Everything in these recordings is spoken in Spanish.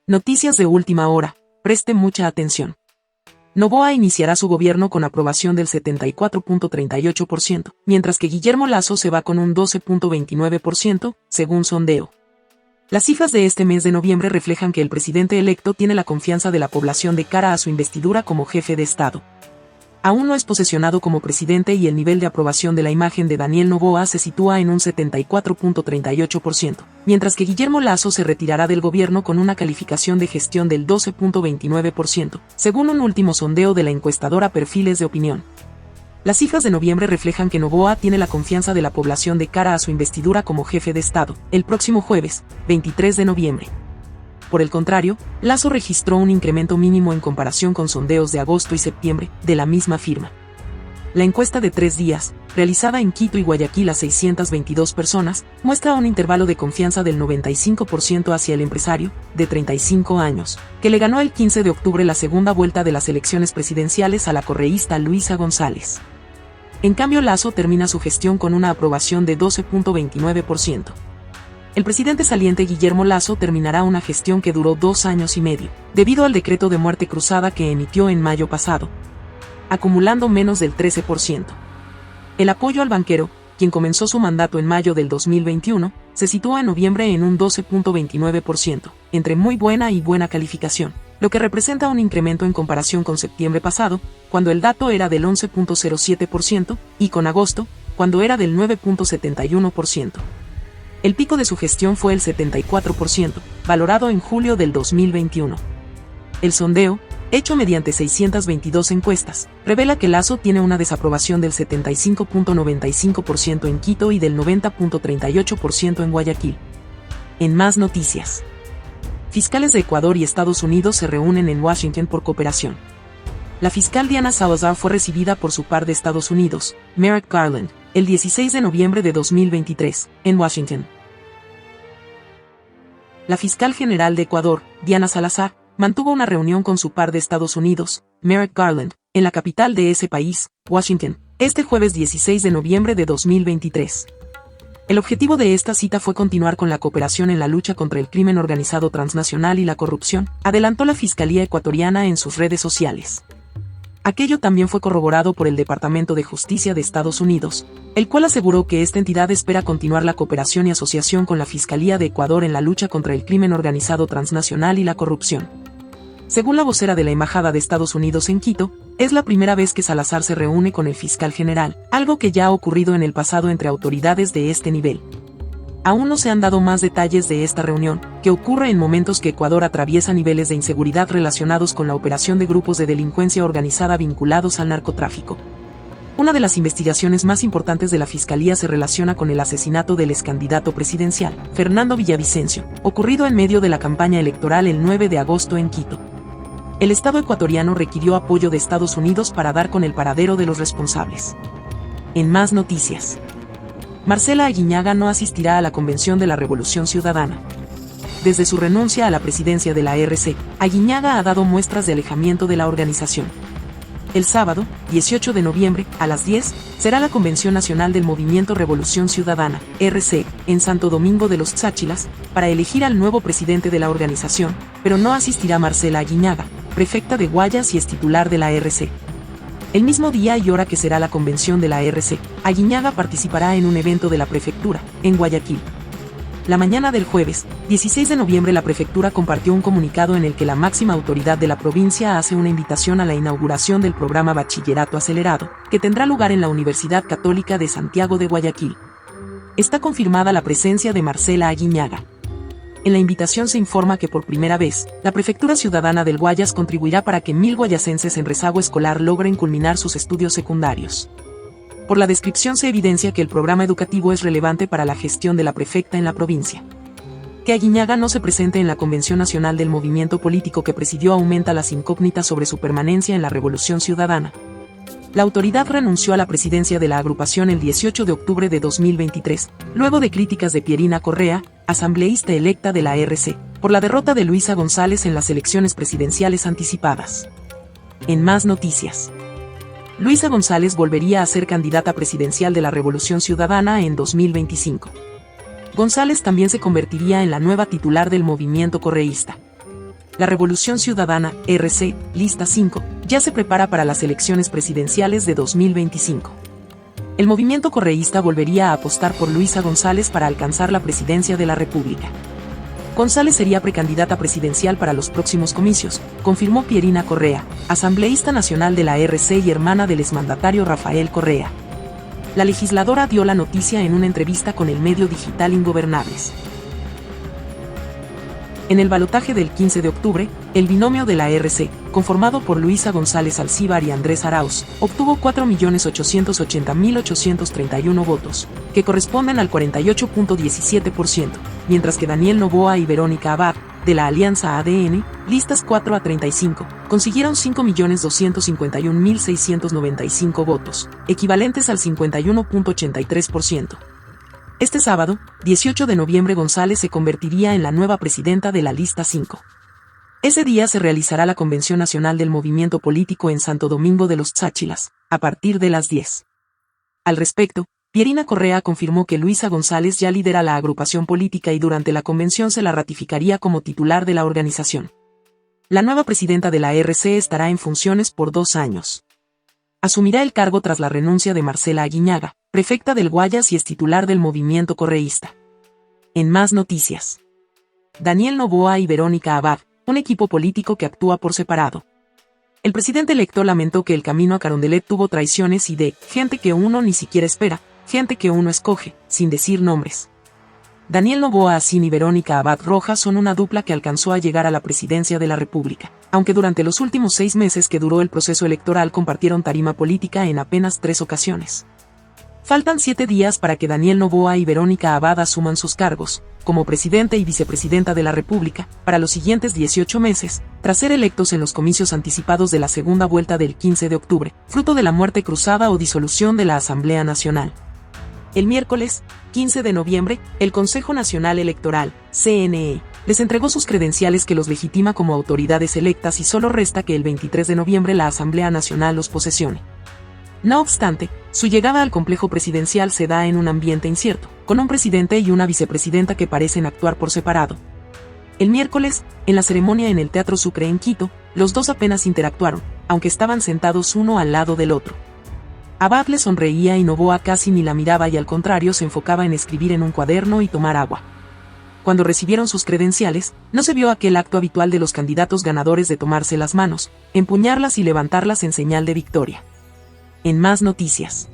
Noticias de última hora, preste mucha atención. Noboa iniciará su gobierno con aprobación del 74.38%, mientras que Guillermo Lasso se va con un 12.29%, según sondeo. Las cifras de este mes de noviembre reflejan que el presidente electo tiene la confianza de la población de cara a su investidura como jefe de Estado. Aún no es posesionado como presidente y el nivel de aprobación de la imagen de Daniel Noboa se sitúa en un 74.38%, mientras que Guillermo Lasso se retirará del gobierno con una calificación de gestión del 12.29%, según un último sondeo de la encuestadora Perfiles de Opinión. Las cifras de noviembre reflejan que Noboa tiene la confianza de la población de cara a su investidura como jefe de Estado, el próximo jueves, 23 de noviembre. Por el contrario, Lasso registró un incremento mínimo en comparación con sondeos de agosto y septiembre, de la misma firma. La encuesta de 3 días, realizada en Quito y Guayaquil a 622 personas, muestra un intervalo de confianza del 95% hacia el empresario, de 35 años, que le ganó el 15 de octubre la segunda vuelta de las elecciones presidenciales a la correísta Luisa González. En cambio, Lasso termina su gestión con una aprobación de 12.29%. El presidente saliente Guillermo Lasso terminará una gestión que duró 2 años y medio, debido al decreto de muerte cruzada que emitió en mayo pasado, acumulando menos del 13%. El apoyo al banquero, quien comenzó su mandato en mayo del 2021, se sitúa en noviembre en un 12.29%, entre muy buena y buena calificación, lo que representa un incremento en comparación con septiembre pasado, cuando el dato era del 11.07%, y con agosto, cuando era del 9.71%. El pico de su gestión fue el 74%, valorado en julio del 2021. El sondeo, hecho mediante 622 encuestas, revela que Lasso tiene una desaprobación del 75.95% en Quito y del 90.38% en Guayaquil. En más noticias. Fiscales de Ecuador y Estados Unidos se reúnen en Washington por cooperación. La fiscal Diana Salazar fue recibida por su par de Estados Unidos, Merrick Garland, el 16 de noviembre de 2023, en Washington. La fiscal general de Ecuador, Diana Salazar, mantuvo una reunión con su par de Estados Unidos, Merrick Garland, en la capital de ese país, Washington, este jueves 16 de noviembre de 2023. El objetivo de esta cita fue continuar con la cooperación en la lucha contra el crimen organizado transnacional y la corrupción, adelantó la Fiscalía ecuatoriana en sus redes sociales. Aquello también fue corroborado por el Departamento de Justicia de Estados Unidos, el cual aseguró que esta entidad espera continuar la cooperación y asociación con la Fiscalía de Ecuador en la lucha contra el crimen organizado transnacional y la corrupción. Según la vocera de la Embajada de Estados Unidos en Quito, es la primera vez que Salazar se reúne con el fiscal general, algo que ya ha ocurrido en el pasado entre autoridades de este nivel. Aún no se han dado más detalles de esta reunión, que ocurre en momentos que Ecuador atraviesa niveles de inseguridad relacionados con la operación de grupos de delincuencia organizada vinculados al narcotráfico. Una de las investigaciones más importantes de la Fiscalía se relaciona con el asesinato del excandidato presidencial, Fernando Villavicencio, ocurrido en medio de la campaña electoral el 9 de agosto en Quito. El Estado ecuatoriano requirió apoyo de Estados Unidos para dar con el paradero de los responsables. En más noticias. Marcela Aguiñaga no asistirá a la Convención de la Revolución Ciudadana. Desde su renuncia a la presidencia de la RC, Aguiñaga ha dado muestras de alejamiento de la organización. El sábado, 18 de noviembre, a las 10, será la Convención Nacional del Movimiento Revolución Ciudadana, RC, en Santo Domingo de los Cháchilas, para elegir al nuevo presidente de la organización, pero no asistirá Marcela Aguiñaga, prefecta de Guayas y es titular de la RC. El mismo día y hora que será la convención de la RC, Aguiñaga participará en un evento de la prefectura, en Guayaquil. La mañana del jueves, 16 de noviembre, la prefectura compartió un comunicado en el que la máxima autoridad de la provincia hace una invitación a la inauguración del programa Bachillerato Acelerado, que tendrá lugar en la Universidad Católica de Santiago de Guayaquil. Está confirmada la presencia de Marcela Aguiñaga. En la invitación se informa que por primera vez, la Prefectura Ciudadana del Guayas contribuirá para que 1000 guayasenses en rezago escolar logren culminar sus estudios secundarios. Por la descripción se evidencia que el programa educativo es relevante para la gestión de la prefecta en la provincia. Que Aguiñaga no se presente en la Convención Nacional del Movimiento Político que presidió aumenta las incógnitas sobre su permanencia en la Revolución Ciudadana. La autoridad renunció a la presidencia de la agrupación el 18 de octubre de 2023, luego de críticas de Pierina Correa, asambleísta electa de la RC, por la derrota de Luisa González en las elecciones presidenciales anticipadas. En más noticias. Luisa González volvería a ser candidata presidencial de la Revolución Ciudadana en 2025. González también se convertiría en la nueva titular del movimiento correísta. La Revolución Ciudadana, RC, lista 5, ya se prepara para las elecciones presidenciales de 2025. El movimiento correísta volvería a apostar por Luisa González para alcanzar la presidencia de la República. González sería precandidata presidencial para los próximos comicios, confirmó Pierina Correa, asambleísta nacional de la RC y hermana del exmandatario Rafael Correa. La legisladora dio la noticia en una entrevista con el medio digital Ingobernables. En el balotaje del 15 de octubre, el binomio de la RC, conformado por Luisa González Alcíbar y Andrés Arauz, obtuvo 4.880.831 votos, que corresponden al 48.17%, mientras que Daniel Noboa y Verónica Abad, de la Alianza ADN, listas 4 a 35, consiguieron 5.251.695 votos, equivalentes al 51.83%. Este sábado, 18 de noviembre, González se convertiría en la nueva presidenta de la lista 5. Ese día se realizará la Convención Nacional del Movimiento Político en Santo Domingo de los Cháchilas, a partir de las 10. Al respecto, Pierina Correa confirmó que Luisa González ya lidera la agrupación política y durante la convención se la ratificaría como titular de la organización. La nueva presidenta de la RC estará en funciones por 2 años. Asumirá el cargo tras la renuncia de Marcela Aguiñaga, prefecta del Guayas y es titular del movimiento correísta. En más noticias. Daniel Noboa y Verónica Abad, un equipo político que actúa por separado. El presidente electo lamentó que el camino a Carondelet tuvo traiciones y de gente que uno ni siquiera espera, gente que uno escoge, sin decir nombres. Daniel Noboa Asín y Verónica Abad Rojas son una dupla que alcanzó a llegar a la presidencia de la República, aunque durante los últimos 6 meses que duró el proceso electoral compartieron tarima política en apenas 3 ocasiones. Faltan 7 días para que Daniel Noboa y Verónica Abad asuman sus cargos, como presidente y vicepresidenta de la República, para los siguientes 18 meses, tras ser electos en los comicios anticipados de la segunda vuelta del 15 de octubre, fruto de la muerte cruzada o disolución de la Asamblea Nacional. El miércoles, 15 de noviembre, el Consejo Nacional Electoral, CNE, les entregó sus credenciales que los legitima como autoridades electas y solo resta que el 23 de noviembre la Asamblea Nacional los posesione. No obstante, su llegada al complejo presidencial se da en un ambiente incierto, con un presidente y una vicepresidenta que parecen actuar por separado. El miércoles, en la ceremonia en el Teatro Sucre en Quito, los dos apenas interactuaron, aunque estaban sentados uno al lado del otro. Abad le sonreía y Noboa casi ni la miraba y al contrario se enfocaba en escribir en un cuaderno y tomar agua. Cuando recibieron sus credenciales, no se vio aquel acto habitual de los candidatos ganadores de tomarse las manos, empuñarlas y levantarlas en señal de victoria. En más noticias.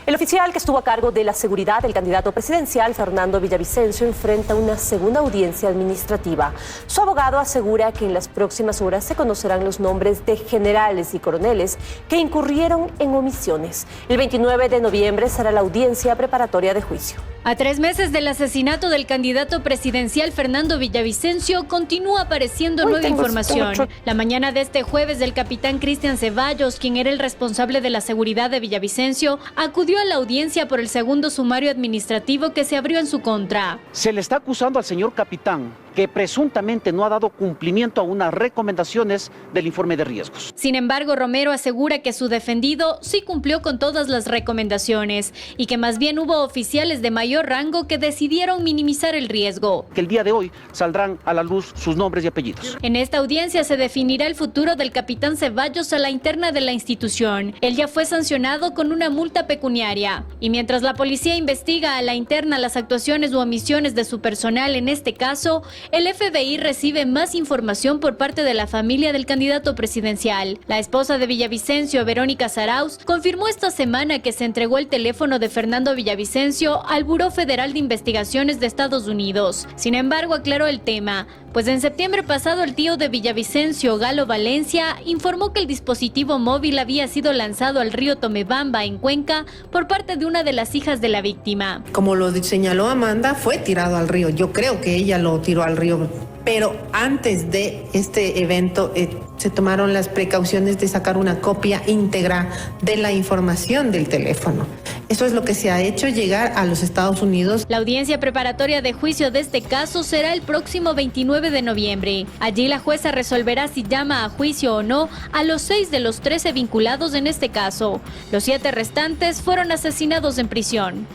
El oficial que estuvo a cargo de la seguridad del candidato presidencial, Fernando Villavicencio, enfrenta una segunda audiencia administrativa. Su abogado asegura que en las próximas horas se conocerán los nombres de generales y coroneles que incurrieron en omisiones. El 29 de noviembre será la audiencia preparatoria de juicio. A 3 meses del asesinato del candidato presidencial Fernando Villavicencio, continúa apareciendo nueva información. La mañana de este jueves, el capitán Cristian Ceballos, quien era el responsable de la seguridad de Villavicencio, acudió a la audiencia por el segundo sumario administrativo que se abrió en su contra. Se le está acusando al señor capitán que presuntamente no ha dado cumplimiento a unas recomendaciones del informe de riesgos. Sin embargo, Romero asegura que su defendido sí cumplió con todas las recomendaciones y que más bien hubo oficiales de mayor rango que decidieron minimizar el riesgo. Que el día de hoy saldrán a la luz sus nombres y apellidos. En esta audiencia se definirá el futuro del capitán Ceballos a la interna de la institución. Él ya fue sancionado con una multa pecuniaria. Y mientras la policía investiga a la interna las actuaciones u omisiones de su personal en este caso, el FBI recibe más información por parte de la familia del candidato presidencial. La esposa de Villavicencio, Verónica Arauz, confirmó esta semana que se entregó el teléfono de Fernando Villavicencio al Buró Federal de Investigaciones de Estados Unidos. Sin embargo, aclaró el tema, pues en septiembre pasado el tío de Villavicencio, Galo Valencia, informó que el dispositivo móvil había sido lanzado al río Tomebamba, en Cuenca, por parte de una de las hijas de la víctima. Como lo señaló Amanda, fue tirado al río. Yo creo que ella lo tiró al río, pero antes de este evento se tomaron las precauciones de sacar una copia íntegra de la información del teléfono. Eso es lo que se ha hecho llegar a los Estados Unidos. La audiencia preparatoria de juicio de este caso será el próximo 29 de noviembre. Allí la jueza resolverá si llama a juicio o no a los 6 de los 13 vinculados en este caso. Los 7 restantes fueron asesinados en prisión.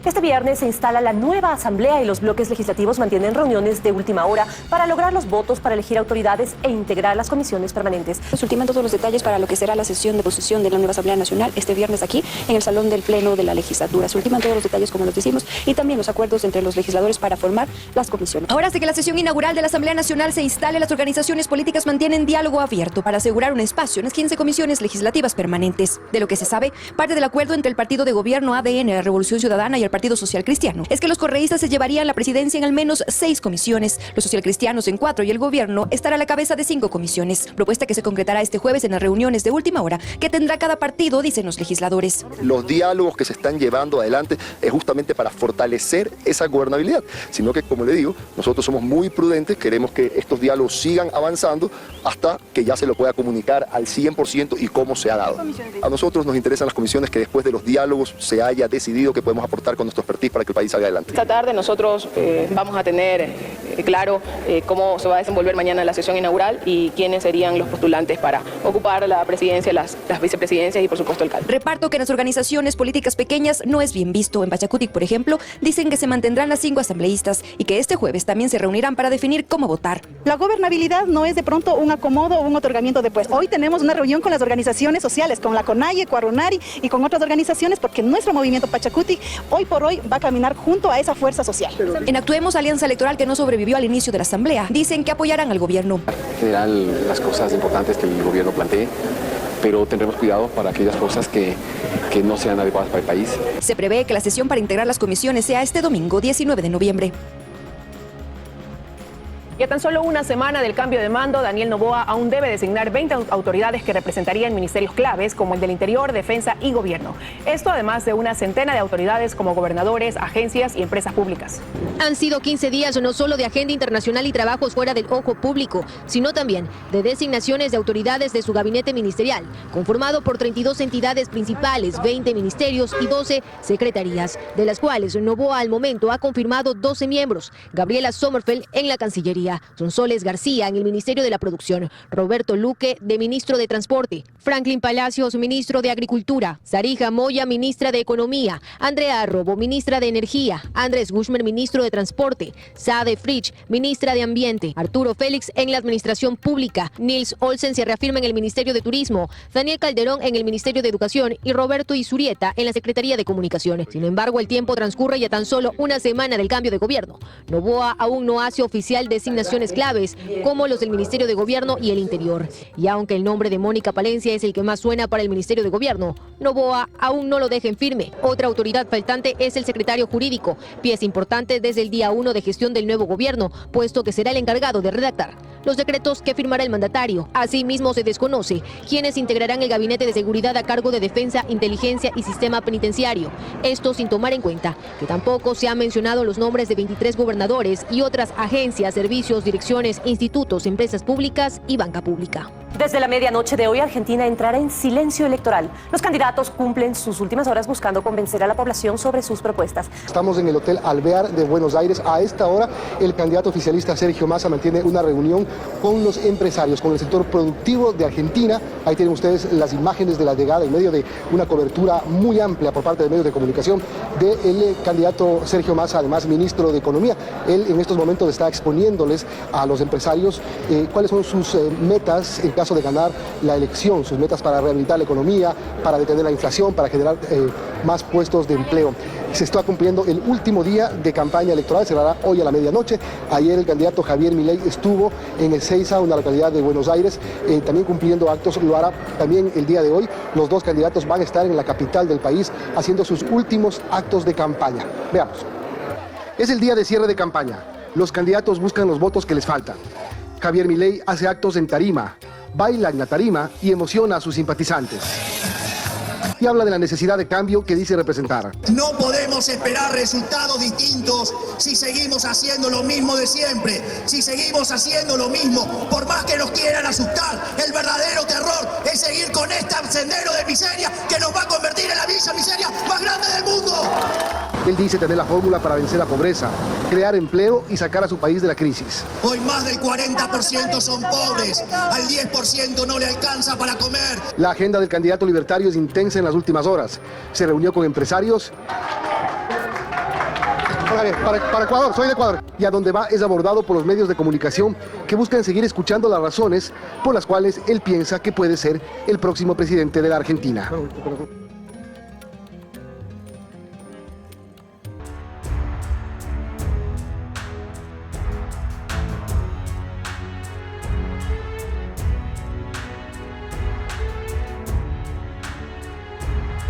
Este viernes se instala la nueva asamblea y los bloques legislativos mantienen reuniones de última hora para lograr los votos para elegir autoridades e integrar las comisiones permanentes. Se ultiman todos los detalles para lo que será la sesión de posesión de la nueva Asamblea Nacional este viernes aquí en el Salón del Pleno de la Legislatura. Se ultiman todos los detalles, como los decimos, y también los acuerdos entre los legisladores para formar las comisiones. Ahora, hasta que la sesión inaugural de la Asamblea Nacional se instale, las organizaciones políticas mantienen diálogo abierto para asegurar un espacio en las 15 comisiones legislativas permanentes. De lo que se sabe, parte del acuerdo entre el partido de gobierno ADN, la Revolución Ciudadana y el Partido Social Cristiano es que los correístas se llevarían la presidencia en al menos 6 comisiones, los socialcristianos en 4 y el gobierno estará a la cabeza de 5 comisiones. Propuesta que se concretará este jueves en las reuniones de última hora que tendrá cada partido, dicen los legisladores. Los diálogos que se están llevando adelante es justamente para fortalecer esa gobernabilidad, sino que, como le digo, nosotros somos muy prudentes, queremos que estos diálogos sigan avanzando hasta que ya se lo pueda comunicar al 100% y cómo se ha dado. A nosotros nos interesan las comisiones que después de los diálogos se haya decidido que podemos aportar con nuestro expertise para que el país salga adelante. Esta tarde nosotros vamos a tener claro cómo se va a desenvolver mañana la sesión inaugural y quiénes serían los postulantes para ocupar la presidencia, las vicepresidencias y por supuesto el alcalde. Reparto que en las organizaciones políticas pequeñas no es bien visto. En Pachacutic, por ejemplo, dicen que se mantendrán las 5 asambleístas y que este jueves también se reunirán para definir cómo votar. La gobernabilidad no es de pronto un acomodo o un otorgamiento de puestos. Hoy tenemos una reunión con las organizaciones sociales, con la CONAIE, Cuarunari y con otras organizaciones, porque nuestro movimiento Pachacutic hoy por hoy va a caminar junto a esa fuerza social. En Actuemos, alianza electoral que no sobrevivió al inicio de la asamblea, dicen que apoyarán al gobierno. En general, las cosas importantes que el gobierno plantee, pero tendremos cuidado para aquellas cosas que no sean adecuadas para el país. Se prevé que la sesión para integrar las comisiones sea este domingo 19 de noviembre. Y a tan solo una semana del cambio de mando, Daniel Noboa aún debe designar 20 autoridades que representarían ministerios claves como el del Interior, Defensa y Gobierno. Esto además de una centena de autoridades como gobernadores, agencias y empresas públicas. Han sido 15 días no solo de agenda internacional y trabajos fuera del ojo público, sino también de designaciones de autoridades de su gabinete ministerial, conformado por 32 entidades principales, 20 ministerios y 12 secretarías, de las cuales Noboa al momento ha confirmado 12 miembros. Gabriela Sommerfeld en la Cancillería, Sonsoles García en el Ministerio de la Producción, Roberto Luque de Ministro de Transporte, Franklin Palacios, Ministro de Agricultura, Sarija Moya, Ministra de Economía, Andrea Robo, Ministra de Energía, Andrés Gushmer, Ministro de Transporte, Sade Fritsch, Ministra de Ambiente, Arturo Félix en la Administración Pública, Nils Olsen se reafirma en el Ministerio de Turismo, Daniel Calderón en el Ministerio de Educación y Roberto Isurieta en la Secretaría de Comunicación. Sin embargo, el tiempo transcurre y a tan solo una semana del cambio de gobierno. Noboa aún no hace oficial designaciones claves como los del Ministerio de Gobierno y el Interior. Y aunque el nombre de Mónica Palencia es el que más suena para el Ministerio de Gobierno, Noboa aún no lo deja en firme. Otra autoridad faltante es el secretario jurídico, pieza importante desde el día 1 de gestión del nuevo gobierno, puesto que será el encargado de redactar los decretos que firmará el mandatario. Asimismo, se desconoce quiénes integrarán el gabinete de seguridad a cargo de Defensa, Inteligencia y Sistema Penitenciario. Esto sin tomar en cuenta que tampoco se han mencionado los nombres de 23 gobernadores y otras agencias, servicios, direcciones, institutos, empresas públicas y banca pública. Desde la medianoche de hoy, Argentina entrará en silencio electoral. Los candidatos cumplen sus últimas horas buscando convencer a la población sobre sus propuestas. Estamos en el Hotel Alvear de Buenos Aires. A esta hora, el candidato oficialista Sergio Massa mantiene una reunión con los empresarios, con el sector productivo de Argentina. Ahí tienen ustedes las imágenes de la llegada en medio de una cobertura muy amplia por parte de medios de comunicación del candidato Sergio Massa, además ministro de Economía. Él en estos momentos está exponiéndoles a los empresarios cuáles son sus metas en caso de ganar la elección, sus metas para rehabilitar la economía, para detener la inflación, para generar más puestos de empleo. Se está cumpliendo el último día de campaña electoral, cerrará hoy a la medianoche. Ayer el candidato Javier Milei estuvo en Ezeiza, una localidad de Buenos Aires, también cumpliendo actos, lo hará también el día de hoy. Los dos candidatos van a estar en la capital del país haciendo sus últimos actos de campaña. Veamos. Es el día de cierre de campaña. Los candidatos buscan los votos que les faltan. Javier Milei hace actos en tarima, baila en la tarima y emociona a sus simpatizantes. Y habla de la necesidad de cambio que dice representar. No podemos esperar resultados distintos si seguimos haciendo lo mismo de siempre, si seguimos haciendo lo mismo, por más que nos quieran asustar. El verdadero terror es seguir con este sendero de miseria que nos va a convertir en la villa miseria más grande del mundo. Él dice tener la fórmula para vencer la pobreza, crear empleo y sacar a su país de la crisis. Hoy más del 40% son pobres, al 10% no le alcanza para comer. La agenda del candidato libertario es intensa en las últimas horas. Se reunió con empresarios Para Ecuador, soy de Ecuador. Y a donde va es abordado por los medios de comunicación que buscan seguir escuchando las razones por las cuales él piensa que puede ser el próximo presidente de la Argentina.